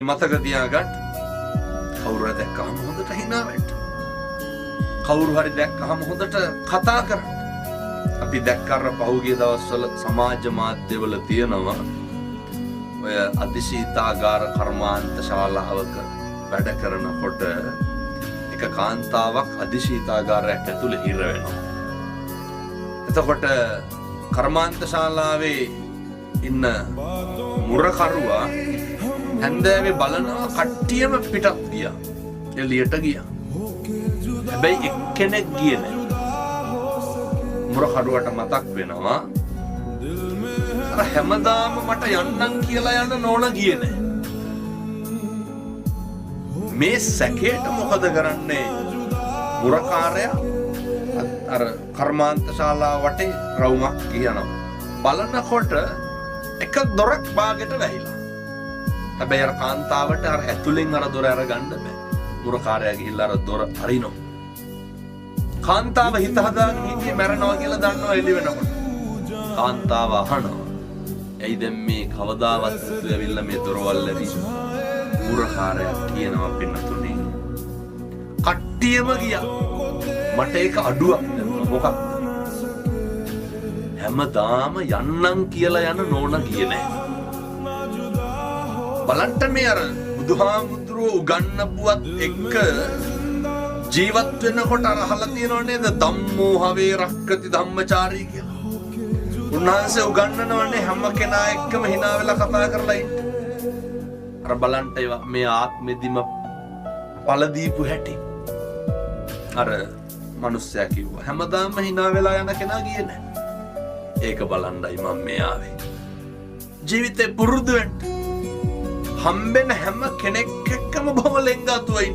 මතක තියාගන්න කවුරු හරි දැක්කම හොඳට hina වෙන්න. කවුරු හරි දැක්කම හොඳට කතා කරන්න. අපි දැක්කර පහුගිය දවස්වල සමාජ මාධ්‍යවල තියෙනවා ඔය අධිශීතාගාර කර්මාන්ත ශාලාවක වැඩ කරනකොට එක කාන්තාවක් අධිශීතාගාරයක් ඇතුළේ හිර වෙනවා. එතකොට කර්මාන්ත ශාලාවේ ඉන්න මුරකරුවා හැන්දෑවේ බලනවා කට්ටියම පිටත් ගියා. එළියට ගියා. හැබැයි එක්කෙනෙක් ගියේ නැහැ. මුරකරුවට මතක් වෙනවා අර හැමදාම මට යන්නම් කියලා යන නෝන ගියේ නැහැ. මේ සැකේට මොකද කරන්නේ? මුරකාරයා අර කර්මාන්ත ශාලාව වටේ රවුමක් කියනවා. බලනකොට එක දොරක් බාගෙට වැහිලා. හැබැයි අර කාන්තාවට අර ඇතුලෙන් අර දොර අරගන්න බෑ. මුරකාරයා ගිහිල්ලා අර දොර අරිනවා. කාන්තාව හිත හදාගෙන හිටියේ මැරෙනවා කියලා දන්නවා එළි වෙනකොට. කාන්තාව අහනවා. ඇයි දැන් මේ කවදාවත් නැතු ඇවිල්ලා මේ දොරවල් ඇරි? මුරකාරයා කියනවා පින්නතුනේ. කට්ටියම ගියා. මට ඒක අඩුවක් දැනුණා. මොකක්ද? හැමදාම යන්නම් කියලා යන නෝන ගියේ නැහැ. බලන්න මේ අර බුදුහාමුදුරුවෝ උගන්වපුවත් එක්ක ජීවත් වෙනකොට අර අහලා තියෙනව නේද ධම්මෝ හවේ රක්කති ධම්මචාරී කියලා. උන්වහන්සේ උගන්වනවනේ හැම කෙනා එක්කම hina වෙලා කතා කරලා ඉන්න. අර බලන්න මේ ආත්මෙදිම පළ දීපු හැටි. අර මිනිස්සයා කිව්වා හැමදාම hina වෙලා යන කෙනා ගියේ නැහැ. ඒක බලන්නයි මම මේ ආවේ. ජීවිතේ පුරුදු වෙන්න. හම්බෙන හැම කෙනෙක් එක්කම බොහොම ලෙන්ගතුයි.